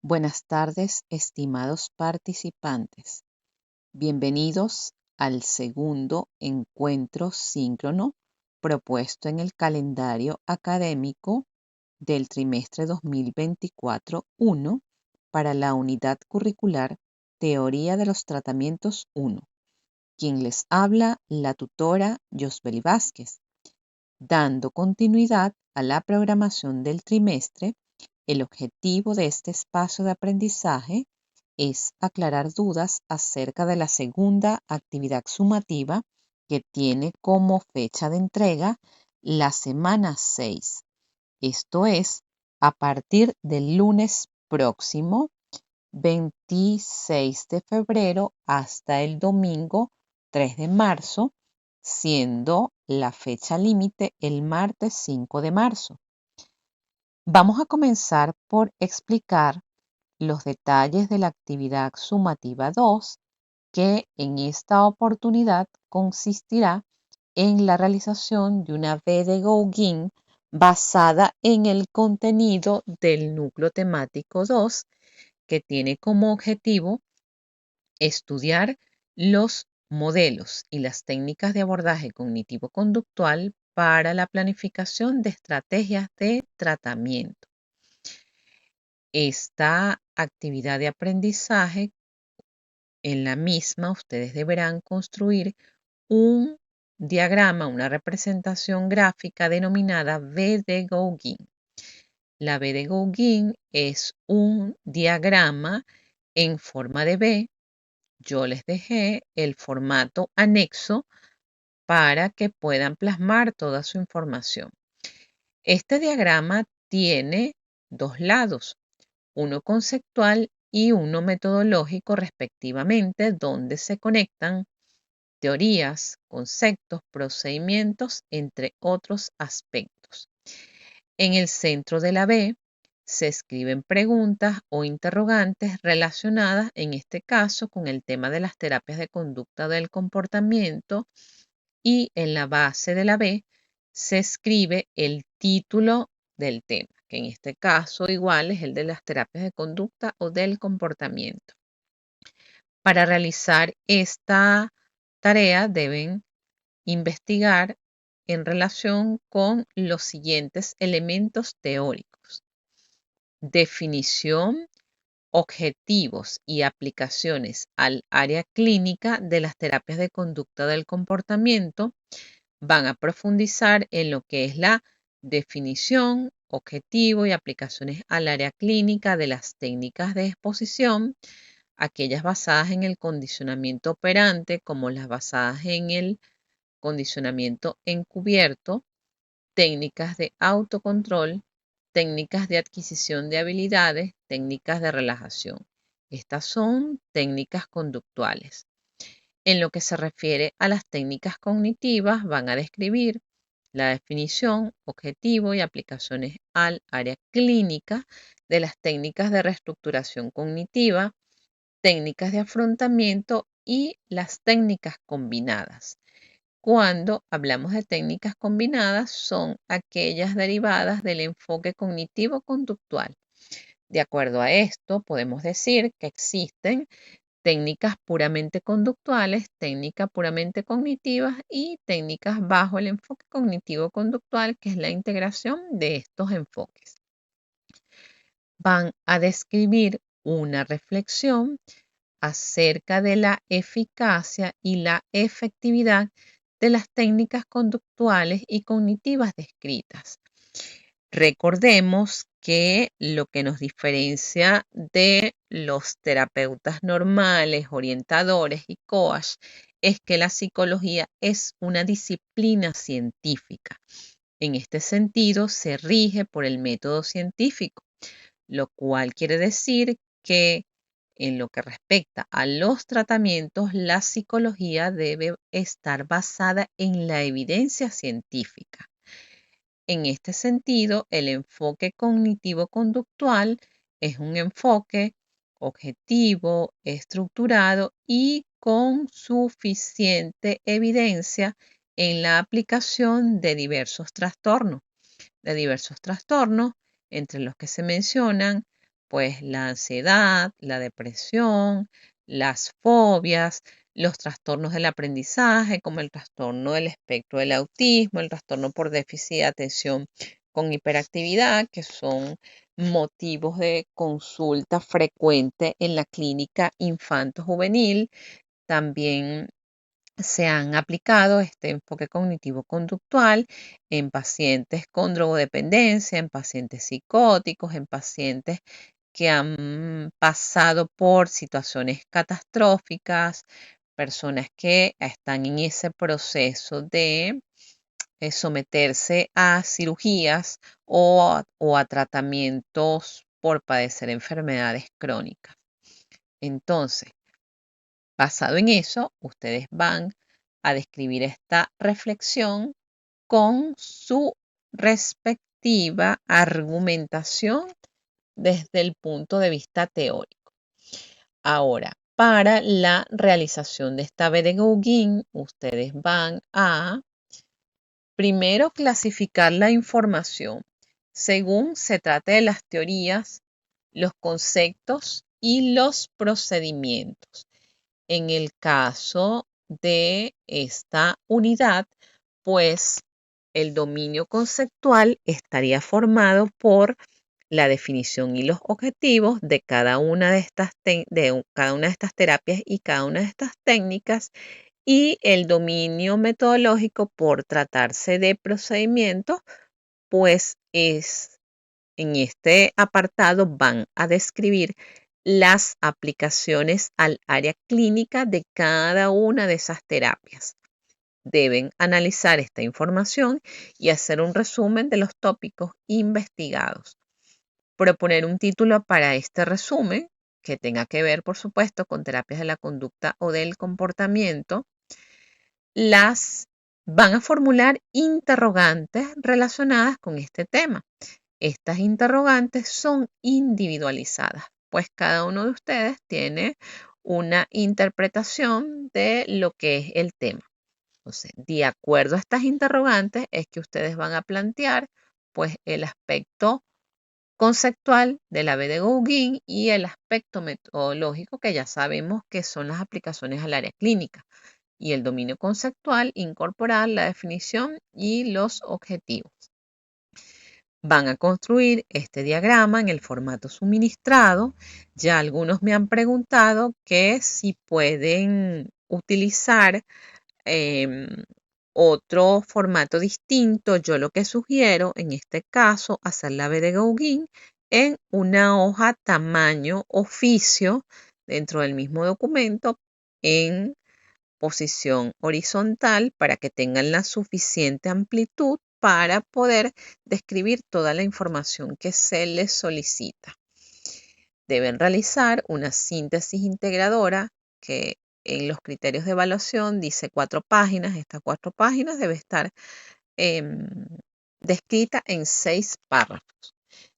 Buenas tardes, estimados participantes. Bienvenidos al segundo encuentro síncrono propuesto en el calendario académico del trimestre 2024-1 para la unidad curricular Teoría de los Tratamientos 1. Quien les habla, la tutora Yosbeli Vázquez, dando continuidad a la programación del trimestre. El objetivo de este espacio de aprendizaje es aclarar dudas acerca de la segunda actividad sumativa que tiene como fecha de entrega la semana 6. Esto es, a partir del lunes próximo, 26 de febrero, hasta el domingo 3 de marzo, siendo la fecha límite el martes 5 de marzo. Vamos a comenzar por explicar los detalles de la actividad sumativa 2, que en esta oportunidad consistirá en la realización de una B de Gauguin basada en el contenido del núcleo temático 2, que tiene como objetivo estudiar los modelos y las técnicas de abordaje cognitivo-conductual para la planificación de estrategias de tratamiento. Esta actividad de aprendizaje, en la misma ustedes deberán construir un diagrama, una representación gráfica denominada B de Gauguin. La B de Gauguin es un diagrama en forma de B. Yo les dejé el formato anexo para que puedan plasmar toda su información. Este diagrama tiene dos lados, uno conceptual y uno metodológico respectivamente, donde se conectan teorías, conceptos, procedimientos, entre otros aspectos. En el centro de la B se escriben preguntas o interrogantes relacionadas, en este caso, con el tema de las terapias de conducta del comportamiento, y en la base de la B se escribe el título del tema, que en este caso igual es el de las terapias de conducta o del comportamiento. Para realizar esta tarea deben investigar en relación con los siguientes elementos teóricos: definición, objetivos y aplicaciones al área clínica de las terapias de conducta del comportamiento. Van a profundizar en lo que es la definición, objetivo y aplicaciones al área clínica de las técnicas de exposición, aquellas basadas en el condicionamiento operante, como las basadas en el condicionamiento encubierto, técnicas de autocontrol, técnicas de adquisición de habilidades, técnicas de relajación. Estas son técnicas conductuales. En lo que se refiere a las técnicas cognitivas, van a describir la definición, objetivo y aplicaciones al área clínica de las técnicas de reestructuración cognitiva, técnicas de afrontamiento y las técnicas combinadas. Cuando hablamos de técnicas combinadas, son aquellas derivadas del enfoque cognitivo-conductual. De acuerdo a esto, podemos decir que existen técnicas puramente conductuales, técnicas puramente cognitivas y técnicas bajo el enfoque cognitivo-conductual, que es la integración de estos enfoques. Van a describir una reflexión acerca de la eficacia y la efectividad de las técnicas conductuales y cognitivas descritas. Recordemos que lo que nos diferencia de los terapeutas normales, orientadores y coach es que la psicología es una disciplina científica. En este sentido, se rige por el método científico, lo cual quiere decir que en lo que respecta a los tratamientos, la psicología debe estar basada en la evidencia científica. En este sentido, el enfoque cognitivo-conductual es un enfoque objetivo, estructurado y con suficiente evidencia en la aplicación de diversos trastornos, entre los que se mencionan pues la ansiedad, la depresión, las fobias, los trastornos del aprendizaje, como el trastorno del espectro del autismo, el trastorno por déficit de atención con hiperactividad, que son motivos de consulta frecuente en la clínica infanto-juvenil. También se han aplicado este enfoque cognitivo-conductual en pacientes con drogodependencia, en pacientes psicóticos, en pacientes que han pasado por situaciones catastróficas, personas que están en ese proceso de someterse a cirugías o a tratamientos por padecer enfermedades crónicas. Entonces, basado en eso, ustedes van a describir esta reflexión con su respectiva argumentación desde el punto de vista teórico. Ahora, para la realización de esta B de Gauguin, ustedes van a primero clasificar la información según se trate de las teorías, los conceptos y los procedimientos. En el caso de esta unidad, pues el dominio conceptual estaría formado por la definición y los objetivos de cada una de estas terapias y cada una de estas técnicas, y el dominio metodológico por tratarse de procedimientos, pues en este apartado van a describir las aplicaciones al área clínica de cada una de esas terapias. Deben analizar esta información y hacer un resumen de los tópicos investigados. Proponer un título para este resumen que tenga que ver, por supuesto, con terapias de la conducta o del comportamiento. Van a formular interrogantes relacionadas con este tema. Estas interrogantes son individualizadas, pues cada uno de ustedes tiene una interpretación de lo que es el tema. Entonces, de acuerdo a estas interrogantes es que ustedes van a plantear pues el aspecto conceptual de la B de Gauguin y el aspecto metodológico, que ya sabemos que son las aplicaciones al área clínica, y el dominio conceptual, incorporar la definición y los objetivos. Van a construir este diagrama en el formato suministrado. Ya algunos me han preguntado que si pueden utilizar otro formato distinto. Yo lo que sugiero en este caso, hacer la B de Gauguin en una hoja tamaño oficio dentro del mismo documento en posición horizontal para que tengan la suficiente amplitud para poder describir toda la información que se les solicita. Deben realizar una síntesis integradora que en los criterios de evaluación dice 4 páginas. Estas 4 páginas debe estar descrita en 6 párrafos.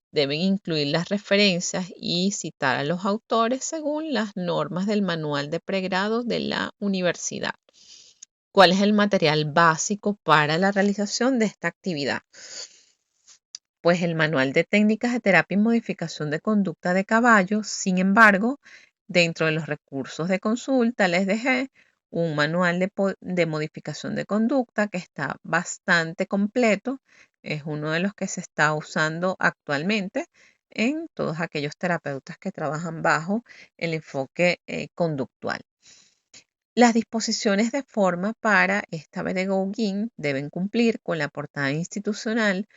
Deben incluir las referencias y citar a los autores según las normas del manual de pregrado de la universidad. ¿Cuál es el material básico para la realización de esta actividad? Pues el manual de técnicas de terapia y modificación de conducta de caballo. Sin embargo, dentro de los recursos de consulta les dejé un manual de modificación de conducta que está bastante completo. Es uno de los que se está usando actualmente en todos aquellos terapeutas que trabajan bajo el enfoque conductual. Las disposiciones de forma para esta B de Gauguin deben cumplir con la portada institucional.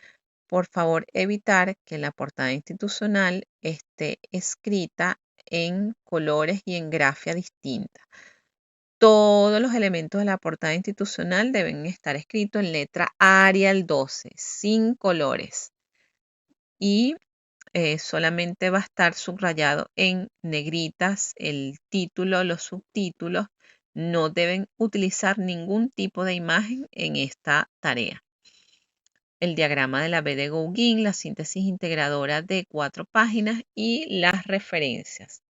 Por favor, evitar que la portada institucional esté escrita en colores y en grafía distinta. Todos los elementos de la portada institucional deben estar escritos en letra Arial 12, sin colores. Y solamente va a estar subrayado en negritas el título, los subtítulos. No deben utilizar ningún tipo de imagen en esta tarea. El diagrama de la B de Gauguin, la síntesis integradora de 4 páginas y las referencias.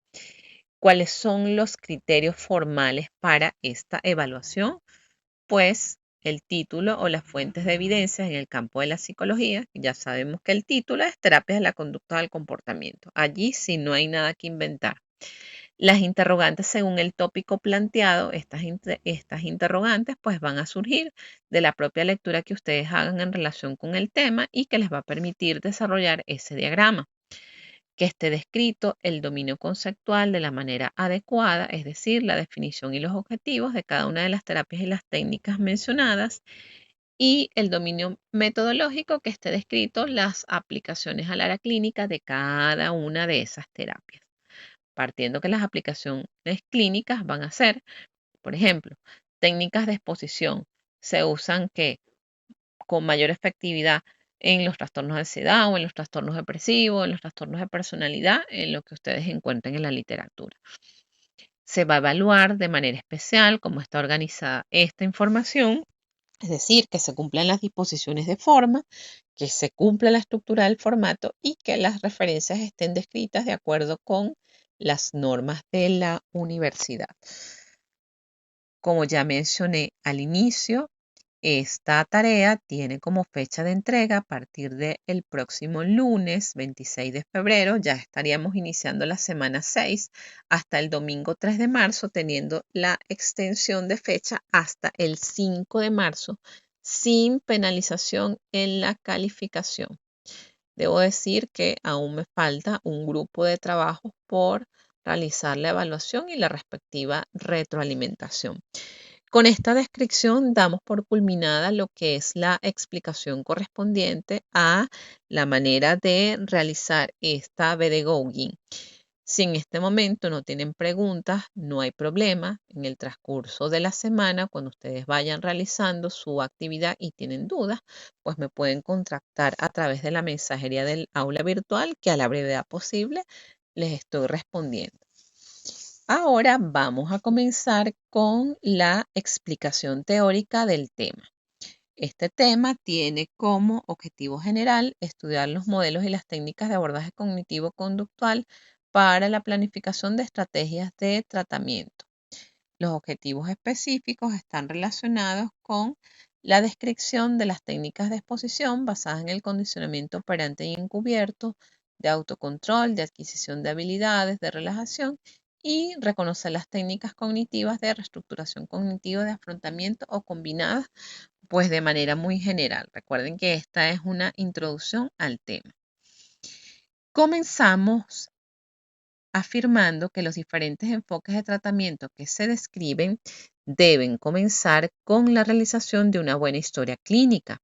¿Cuáles son los criterios formales para esta evaluación? Pues el título o las fuentes de evidencia en el campo de la psicología. Ya sabemos que el título es Terapias de la Conducta del Comportamiento. Allí sí no hay nada que inventar. Las interrogantes según el tópico planteado, estas interrogantes pues van a surgir de la propia lectura que ustedes hagan en relación con el tema y que les va a permitir desarrollar ese diagrama. Que esté descrito el dominio conceptual de la manera adecuada, es decir, la definición y los objetivos de cada una de las terapias y las técnicas mencionadas, y el dominio metodológico, que esté descrito las aplicaciones al área clínica de cada una de esas terapias. Partiendo que las aplicaciones clínicas van a ser, por ejemplo, técnicas de exposición. Se usan que con mayor efectividad en los trastornos de ansiedad o en los trastornos depresivos, en los trastornos de personalidad, en lo que ustedes encuentren en la literatura. Se va a evaluar de manera especial cómo está organizada esta información, es decir, que se cumplan las disposiciones de forma, que se cumpla la estructura del formato y que las referencias estén descritas de acuerdo con las normas de la universidad. Como ya mencioné al inicio, esta tarea tiene como fecha de entrega a partir del próximo lunes 26 de febrero. Ya estaríamos iniciando la semana 6 hasta el domingo 3 de marzo, teniendo la extensión de fecha hasta el 5 de marzo, sin penalización en la calificación. Debo decir que aún me falta un grupo de trabajo por realizar la evaluación y la respectiva retroalimentación. Con esta descripción damos por culminada lo que es la explicación correspondiente a la manera de realizar esta pedagogy. Si en este momento no tienen preguntas, no hay problema. En el transcurso de la semana, cuando ustedes vayan realizando su actividad y tienen dudas, pues me pueden contactar a través de la mensajería del aula virtual, que a la brevedad posible les estoy respondiendo. Ahora vamos a comenzar con la explicación teórica del tema. Este tema tiene como objetivo general estudiar los modelos y las técnicas de abordaje cognitivo-conductual para la planificación de estrategias de tratamiento. Los objetivos específicos están relacionados con la descripción de las técnicas de exposición basadas en el condicionamiento operante y encubierto, de autocontrol, de adquisición de habilidades, de relajación y reconocer las técnicas cognitivas de reestructuración cognitiva, de afrontamiento o combinadas, pues de manera muy general. Recuerden que esta es una introducción al tema. Comenzamos afirmando que los diferentes enfoques de tratamiento que se describen deben comenzar con la realización de una buena historia clínica,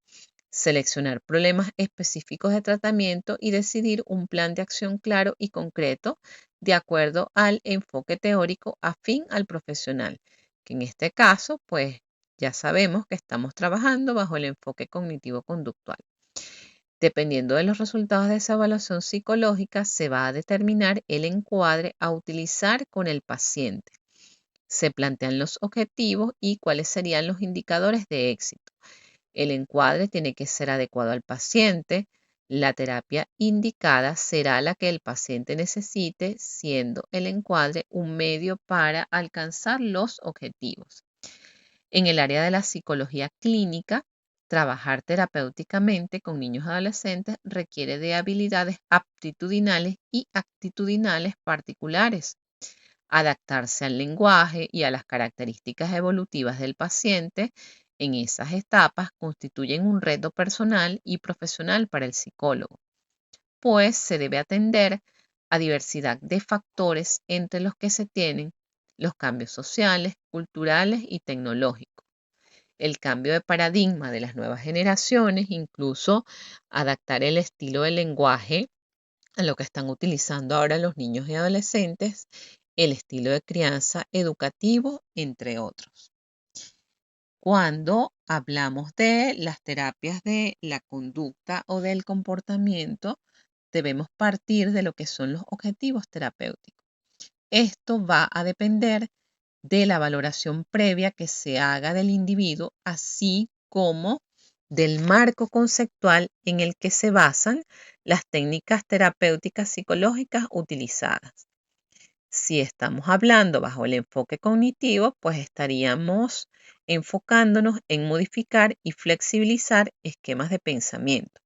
seleccionar problemas específicos de tratamiento y decidir un plan de acción claro y concreto de acuerdo al enfoque teórico afín al profesional, que en este caso, pues ya sabemos que estamos trabajando bajo el enfoque cognitivo-conductual. Dependiendo de los resultados de esa evaluación psicológica, se va a determinar el encuadre a utilizar con el paciente. Se plantean los objetivos y cuáles serían los indicadores de éxito. El encuadre tiene que ser adecuado al paciente. La terapia indicada será la que el paciente necesite, siendo el encuadre un medio para alcanzar los objetivos. En el área de la psicología clínica, trabajar terapéuticamente con niños y adolescentes requiere de habilidades aptitudinales y actitudinales particulares. Adaptarse al lenguaje y a las características evolutivas del paciente en esas etapas constituyen un reto personal y profesional para el psicólogo, pues se debe atender a diversidad de factores entre los que se tienen los cambios sociales, culturales y tecnológicos. El cambio de paradigma de las nuevas generaciones, incluso adaptar el estilo de lenguaje a lo que están utilizando ahora los niños y adolescentes, el estilo de crianza educativo, entre otros. Cuando hablamos de las terapias de la conducta o del comportamiento, debemos partir de lo que son los objetivos terapéuticos. Esto va a depender de la valoración previa que se haga del individuo, así como del marco conceptual en el que se basan las técnicas terapéuticas psicológicas utilizadas. Si estamos hablando bajo el enfoque cognitivo, pues estaríamos enfocándonos en modificar y flexibilizar esquemas de pensamiento.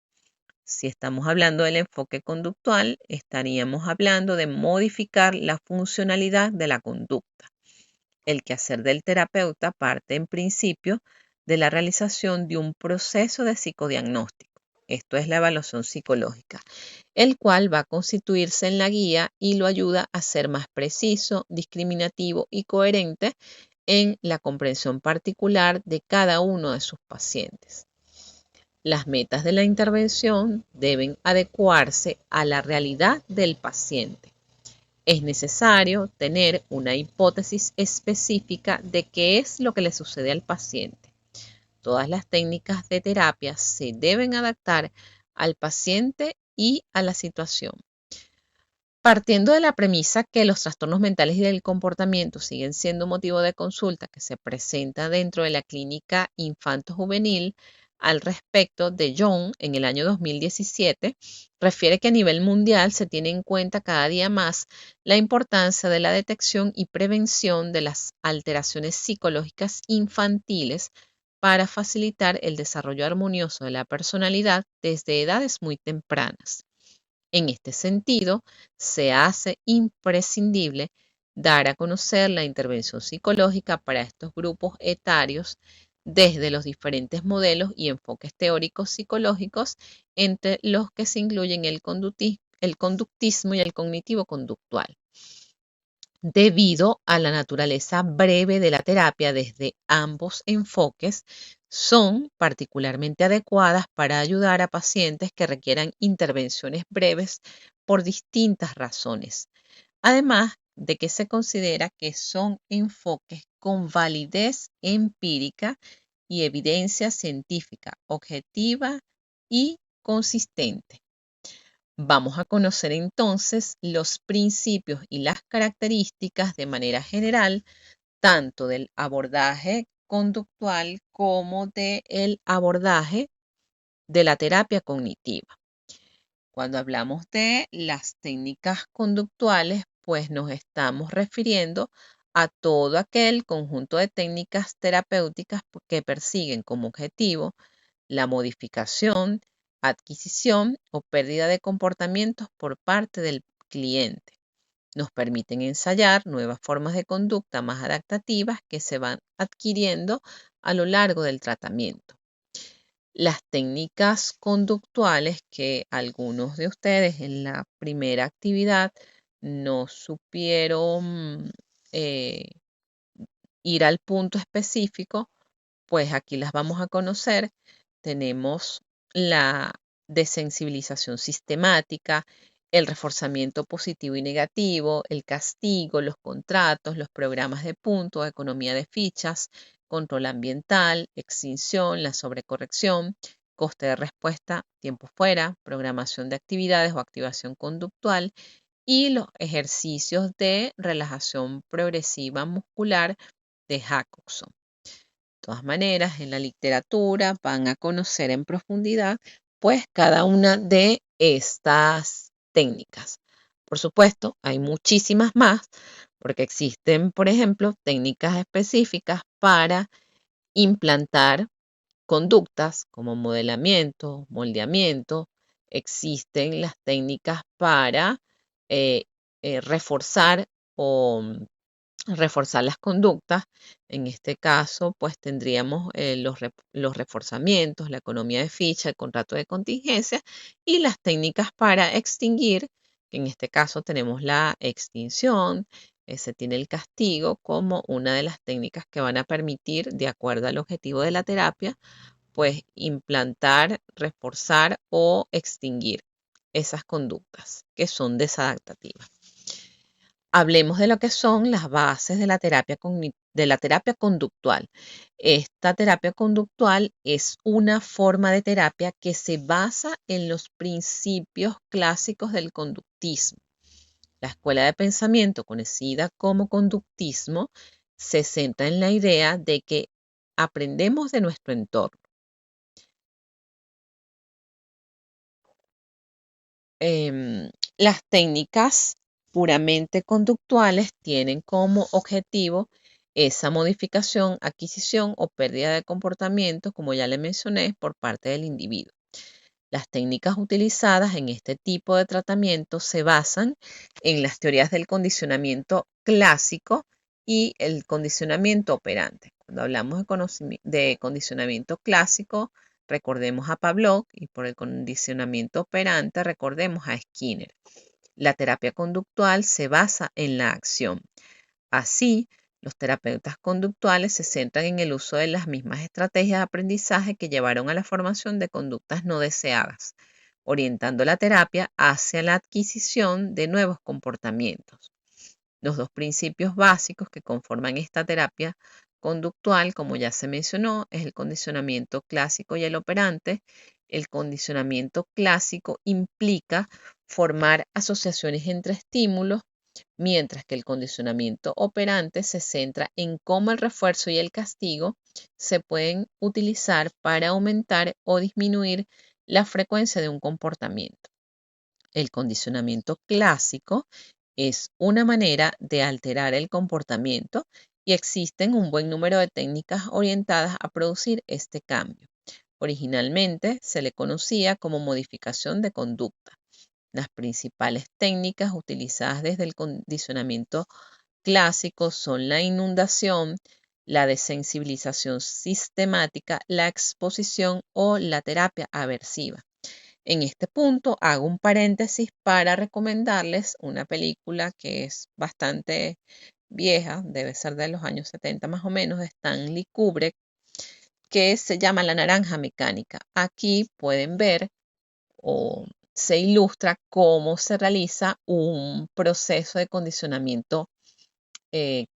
Si estamos hablando del enfoque conductual, estaríamos hablando de modificar la funcionalidad de la conducta. El quehacer del terapeuta parte en principio de la realización de un proceso de psicodiagnóstico. Esto es la evaluación psicológica, el cual va a constituirse en la guía y lo ayuda a ser más preciso, discriminativo y coherente en la comprensión particular de cada uno de sus pacientes. Las metas de la intervención deben adecuarse a la realidad del paciente. Es necesario tener una hipótesis específica de qué es lo que le sucede al paciente. Todas las técnicas de terapia se deben adaptar al paciente y a la situación. Partiendo de la premisa que los trastornos mentales y del comportamiento siguen siendo motivo de consulta que se presenta dentro de la clínica infanto-juvenil, al respecto de Young en el año 2017, refiere que a nivel mundial se tiene en cuenta cada día más la importancia de la detección y prevención de las alteraciones psicológicas infantiles para facilitar el desarrollo armonioso de la personalidad desde edades muy tempranas. En este sentido, se hace imprescindible dar a conocer la intervención psicológica para estos grupos etarios desde los diferentes modelos y enfoques teóricos psicológicos, entre los que se incluyen el conductismo y el cognitivo conductual. Debido a la naturaleza breve de la terapia desde ambos enfoques, son particularmente adecuadas para ayudar a pacientes que requieran intervenciones breves por distintas razones. Además de que se considera que son enfoques con validez empírica y evidencia científica objetiva y consistente. Vamos a conocer entonces los principios y las características de manera general, tanto del abordaje conductual como del abordaje de la terapia cognitiva. Cuando hablamos de las técnicas conductuales, pues nos estamos refiriendo a todo aquel conjunto de técnicas terapéuticas que persiguen como objetivo la modificación, adquisición o pérdida de comportamientos por parte del cliente. Nos permiten ensayar nuevas formas de conducta más adaptativas que se van adquiriendo a lo largo del tratamiento. Las técnicas conductuales que algunos de ustedes en la primera actividad no supieron ir al punto específico, pues aquí las vamos a conocer. Tenemos la desensibilización sistemática, el reforzamiento positivo y negativo, el castigo, los contratos, los programas de punto, economía de fichas, control ambiental, extinción, la sobrecorrección, coste de respuesta, tiempo fuera, programación de actividades o activación conductual y los ejercicios de relajación progresiva muscular de Jacobson. De todas maneras, en la literatura van a conocer en profundidad pues cada una de estas técnicas. Por supuesto, hay muchísimas más porque existen, por ejemplo, técnicas específicas para implantar conductas como modelamiento, moldeamiento. Existen las técnicas para eh, reforzar o reforzar las conductas. En este caso, pues tendríamos los reforzamientos, la economía de ficha, el contrato de contingencia y las técnicas para extinguir, que en este caso tenemos la extinción, se tiene el castigo como una de las técnicas que van a permitir, de acuerdo al objetivo de la terapia, pues implantar, reforzar o extinguir esas conductas que son desadaptativas. Hablemos de lo que son las bases de la terapia conductual. Esta terapia conductual es una forma de terapia que se basa en los principios clásicos del conductismo. La escuela de pensamiento conocida como conductismo se centra en la idea de que aprendemos de nuestro entorno. Las técnicas puramente conductuales tienen como objetivo esa modificación, adquisición o pérdida de comportamiento, como ya le mencioné, por parte del individuo. Las técnicas utilizadas en este tipo de tratamiento se basan en las teorías del condicionamiento clásico y el condicionamiento operante. Cuando hablamos de condicionamiento clásico, recordemos a Pavlov, y por el condicionamiento operante, recordemos a Skinner. La terapia conductual se basa en la acción. Así, los terapeutas conductuales se centran en el uso de las mismas estrategias de aprendizaje que llevaron a la formación de conductas no deseadas, orientando la terapia hacia la adquisición de nuevos comportamientos. Los dos principios básicos que conforman esta terapia conductual, como ya se mencionó, es el condicionamiento clásico y el operante. El condicionamiento clásico implica formar asociaciones entre estímulos, mientras que el condicionamiento operante se centra en cómo el refuerzo y el castigo se pueden utilizar para aumentar o disminuir la frecuencia de un comportamiento. El condicionamiento clásico es una manera de alterar el comportamiento y existen un buen número de técnicas orientadas a producir este cambio. Originalmente se le conocía como modificación de conducta. Las principales técnicas utilizadas desde el condicionamiento clásico son la inundación, la desensibilización sistemática, la exposición o la terapia aversiva. En este punto hago un paréntesis para recomendarles una película que es bastante vieja, debe ser de los años 70 más o menos, de Stanley Kubrick, que se llama La Naranja Mecánica. Aquí pueden ver o se ilustra cómo se realiza un proceso de condicionamiento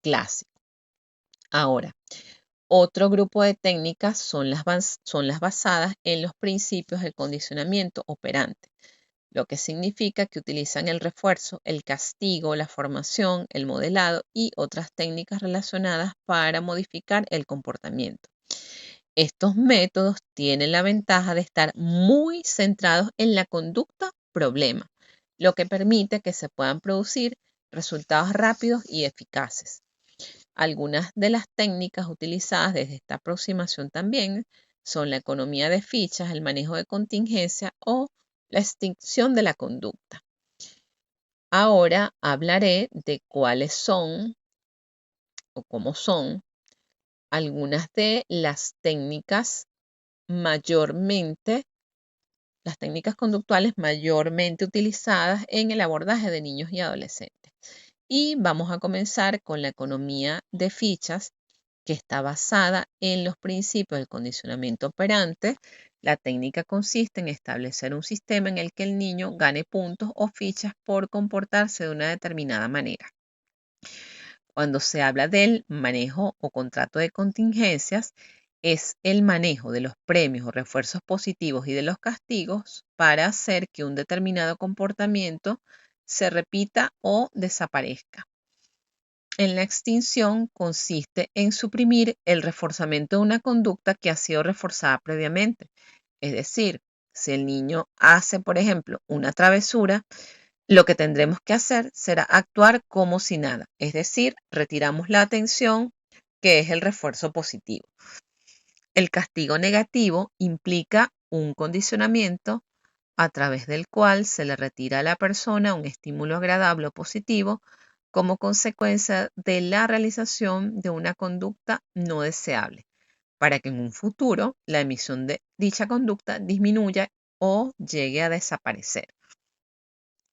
clásico. Ahora, otro grupo de técnicas son las basadas en los principios del condicionamiento operante, lo que significa que utilizan el refuerzo, el castigo, la formación, el modelado y otras técnicas relacionadas para modificar el comportamiento. Estos métodos tienen la ventaja de estar muy centrados en la conducta problema, lo que permite que se puedan producir resultados rápidos y eficaces. Algunas de las técnicas utilizadas desde esta aproximación también son la economía de fichas, el manejo de contingencia o la extinción de la conducta. Ahora hablaré de cuáles son o cómo son algunas de las técnicas las técnicas conductuales mayormente utilizadas en el abordaje de niños y adolescentes. Y vamos a comenzar con la economía de fichas, que está basada en los principios del condicionamiento operante. La técnica consiste en establecer un sistema en el que el niño gane puntos o fichas por comportarse de una determinada manera. Cuando se habla del manejo o contrato de contingencias, es el manejo de los premios o refuerzos positivos y de los castigos para hacer que un determinado comportamiento se repita o desaparezca. En la extinción consiste en suprimir el reforzamiento de una conducta que ha sido reforzada previamente. Es decir, si el niño hace, por ejemplo, una travesura, lo que tendremos que hacer será actuar como si nada, es decir, retiramos la atención, que es el refuerzo positivo. El castigo negativo implica un condicionamiento a través del cual se le retira a la persona un estímulo agradable o positivo como consecuencia de la realización de una conducta no deseable, para que en un futuro la emisión de dicha conducta disminuya o llegue a desaparecer.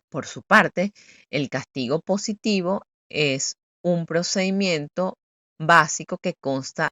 Por su parte, el castigo positivo es un procedimiento básico que consta